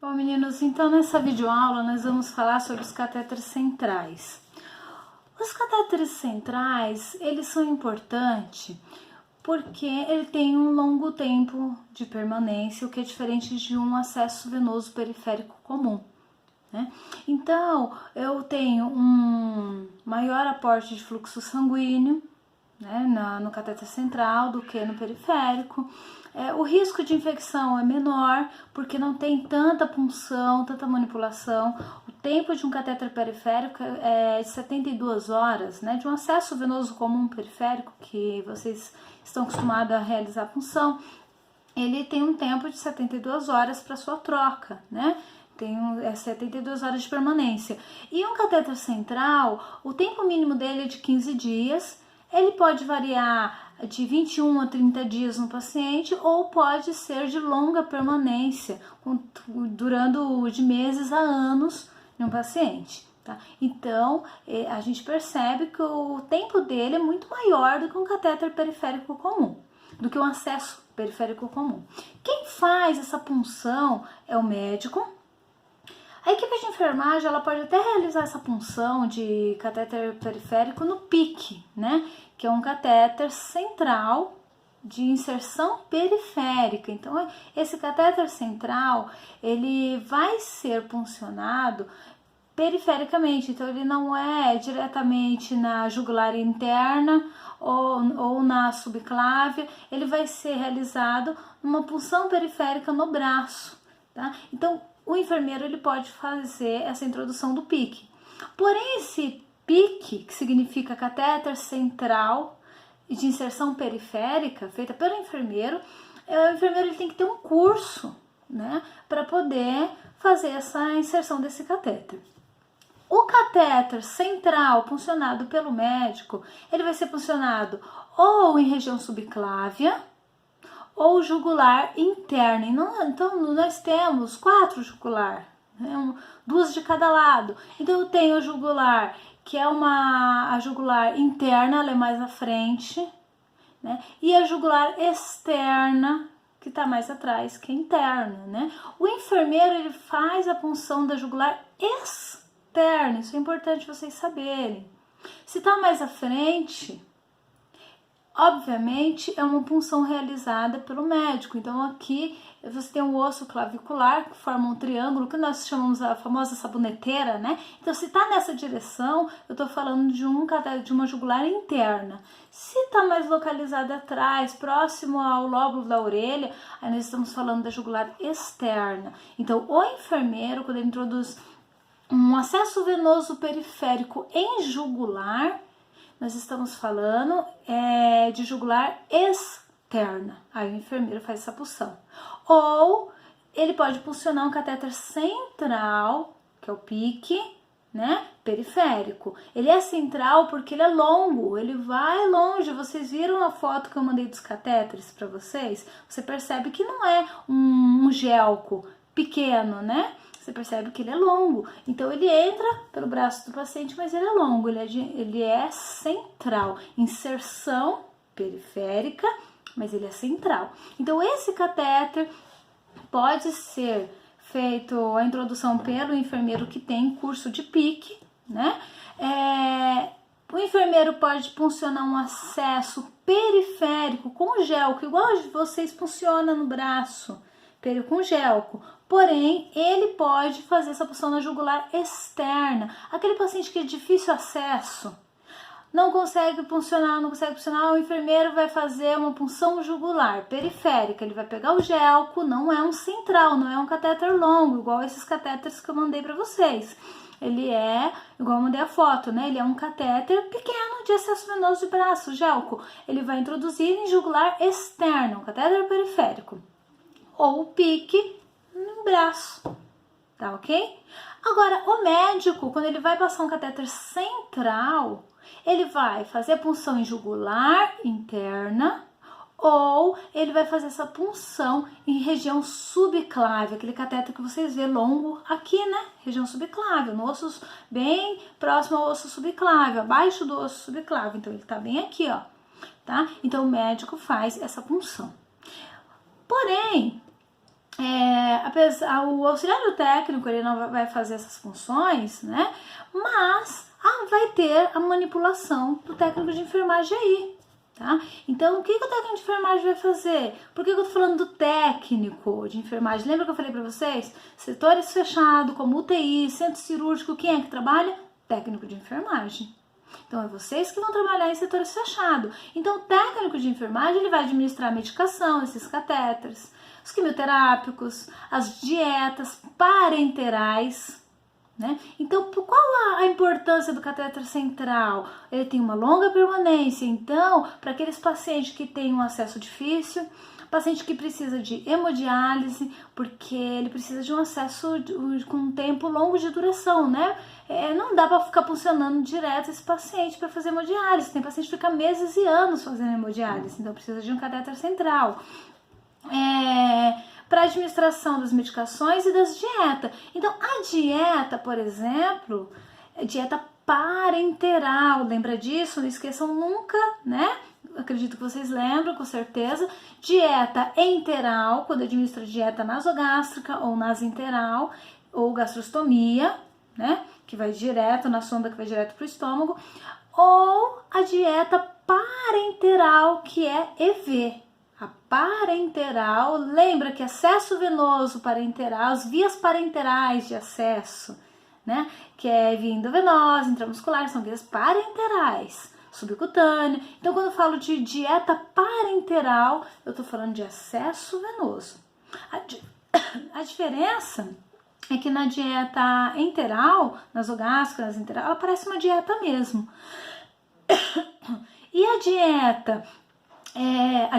Bom, meninos, então nessa videoaula nós vamos falar sobre os catéteres centrais. Os catéteres centrais, eles são importantes porque ele tem um longo tempo de permanência, o que é diferente de um acesso venoso periférico comum, né? Então, eu tenho um maior aporte de fluxo sanguíneo, né, no catéter central do que no periférico. O risco de infecção é menor, porque não tem tanta punção, tanta manipulação. O tempo de um catéter periférico é de 72 horas, né, de um acesso venoso comum periférico, que vocês estão acostumados a realizar a punção. Ele tem um tempo de 72 horas para sua troca, né? Tem 72 horas de permanência. E um catéter central, o tempo mínimo dele é de 15 dias. Ele pode variar de 21 a 30 dias no paciente ou pode ser de longa permanência, durando de meses a anos no paciente. Tá? Então, a gente percebe que o tempo dele é muito maior do que um catéter periférico comum, do que um acesso periférico comum. Quem faz essa punção é o médico. A equipe de enfermagem ela pode até realizar essa punção de catéter periférico no PIC, né? Que é um catéter central de inserção periférica. Então, esse catéter central ele vai ser puncionado perifericamente, então ele não é diretamente na jugular interna ou na subclávia, ele vai ser realizado numa punção periférica no braço, tá? Então, o enfermeiro ele pode fazer essa introdução do PIC. Porém, esse PIC, que significa catéter central de inserção periférica, feita pelo enfermeiro, o enfermeiro ele tem que ter um curso, né, para poder fazer essa inserção desse catéter. O catéter central puncionado pelo médico, ele vai ser puncionado ou em região subclávia, ou jugular interna. Então, nós temos 4 jugular, né? 2 de cada lado. Então, eu tenho a jugular, que é a jugular interna, ela é mais à frente, né? E a jugular externa, que está mais atrás, que é interna, né? O enfermeiro, ele faz a punção da jugular externa, isso é importante vocês saberem. Se está mais à frente, obviamente, é uma punção realizada pelo médico. Então, aqui você tem um osso clavicular que forma um triângulo, que nós chamamos a famosa saboneteira, né? Então, se tá nessa direção, eu tô falando de uma jugular interna. Se tá mais localizada atrás, próximo ao lóbulo da orelha, aí nós estamos falando da jugular externa. Então, o enfermeiro, quando ele introduz um acesso venoso periférico em jugular, nós estamos falando de jugular externa. Aí o enfermeiro faz essa punção. Ou ele pode puncionar um catéter central, que é o PIC, né, periférico. Ele é central porque ele é longo, ele vai longe. Vocês viram a foto que eu mandei dos catéteres para vocês? Você percebe que não é um gelco pequeno, né? Você percebe que ele é longo. Então, ele entra pelo braço do paciente, mas ele é longo, ele é central. Inserção periférica, mas ele é central. Então, esse catéter pode ser feito a introdução pelo enfermeiro que tem curso de PIC, né? O enfermeiro pode puncionar um acesso periférico com gelco, igual vocês puncionam no braço, com gelco. Porém, ele pode fazer essa punção na jugular externa. Aquele paciente que é difícil acesso, não consegue puncionar, o enfermeiro vai fazer uma punção jugular periférica. Ele vai pegar o gelco, não é um central, não é um catéter longo, igual esses catéteres que eu mandei para vocês. Ele é, igual eu mandei a foto, né? Ele é um catéter pequeno de acesso venoso de braço, gelco. Ele vai introduzir em jugular externo, um catéter periférico. Ou o PIC no braço, tá ok? Agora, o médico, quando ele vai passar um catéter central, ele vai fazer a punção em jugular interna ou ele vai fazer essa punção em região subclávia, aquele catéter que vocês vê longo aqui, né? Região subclávia, no osso bem próximo ao osso subclávio, abaixo do osso subclávio. Então, ele tá bem aqui, ó, tá? Então, o médico faz essa punção. Porém, o auxiliar técnico ele não vai fazer essas funções, né? Mas vai ter a manipulação do técnico de enfermagem aí, tá? Então, o que o técnico de enfermagem vai fazer? Por que eu tô falando do técnico de enfermagem? Lembra que eu falei para vocês? Setores fechados, como UTI, centro cirúrgico, quem é que trabalha? Técnico de enfermagem. Então, é vocês que vão trabalhar em setores fechados. Então, o técnico de enfermagem ele vai administrar a medicação, esses catéteres, os quimioterápicos, as dietas parenterais, né? Então, qual a importância do catéter central? Ele tem uma longa permanência, então, para aqueles pacientes que têm um acesso difícil, paciente que precisa de hemodiálise, porque ele precisa de um acesso com um tempo longo de duração, né? Não dá para ficar funcionando direto esse paciente para fazer hemodiálise. Tem paciente que fica meses e anos fazendo hemodiálise, então precisa de um catéter central. Para administração das medicações e das dietas. Então, a dieta, por exemplo, é dieta parenteral. Lembra disso? Não esqueçam nunca, né? Acredito que vocês lembram, com certeza. Dieta enteral, quando administra dieta nasogástrica ou nasenteral, ou gastrostomia, né? Que vai direto na sonda, que vai direto para o estômago. Ou a dieta parenteral, que é EV. A parenteral, lembra que acesso venoso parenteral, as vias parenterais de acesso, né? Que é via endovenosa, intramuscular, são vias parenterais, subcutânea. Então, quando eu falo de dieta parenteral, eu tô falando de acesso venoso. A diferença é que na dieta enteral, nasogástrica, nasenteral, ela parece uma dieta mesmo. E a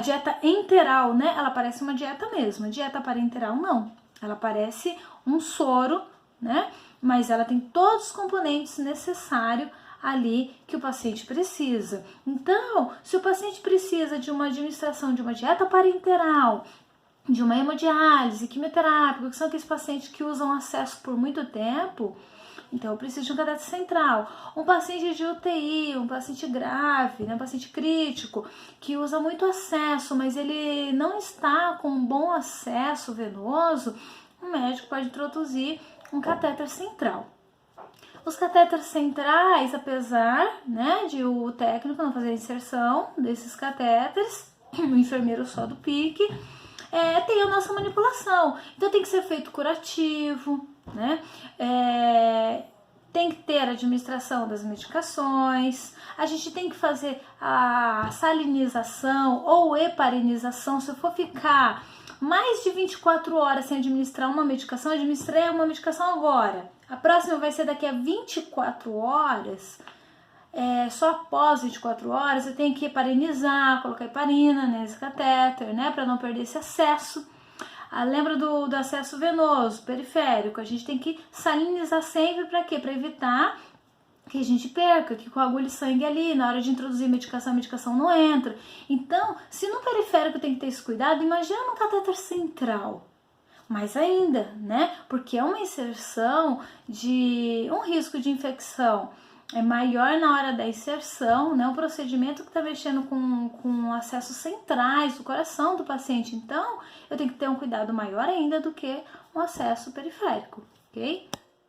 dieta enteral, né? Ela parece uma dieta mesmo. A dieta parenteral não. Ela parece um soro, né? Mas ela tem todos os componentes necessários ali que o paciente precisa. Então, se o paciente precisa de uma administração de uma dieta parenteral, de uma hemodiálise, quimioterápica, que são aqueles pacientes que usam acesso por muito tempo, então eu preciso de um catéter central. Um paciente de UTI, um paciente grave, né, um paciente crítico, que usa muito acesso, mas ele não está com um bom acesso venoso, o médico pode introduzir um catéter central. Os catéteres centrais, apesar, né, de o técnico não fazer a inserção desses catéteres, o enfermeiro só do pique, tem a nossa manipulação. Então tem que ser feito curativo, né? Tem que ter a administração das medicações, a gente tem que fazer a salinização ou heparinização. Se eu for ficar mais de 24 horas sem administrar uma medicação, administrei uma medicação agora, a próxima vai ser daqui a 24 horas, só após 24 horas eu tenho que heparinizar, colocar heparina nesse catéter, né, para não perder esse acesso. Lembra do acesso venoso, periférico, a gente tem que salinizar sempre para quê? Para evitar que a gente perca, que coagule sangue ali, na hora de introduzir medicação, a medicação não entra. Então, se no periférico tem que ter esse cuidado, imagina no catéter central. Mais ainda, né? Porque é uma inserção de um risco de infecção maior na hora da inserção, né? Um procedimento que está mexendo com acessos centrais do coração do paciente. Então, eu tenho que ter um cuidado maior ainda do que um acesso periférico, ok?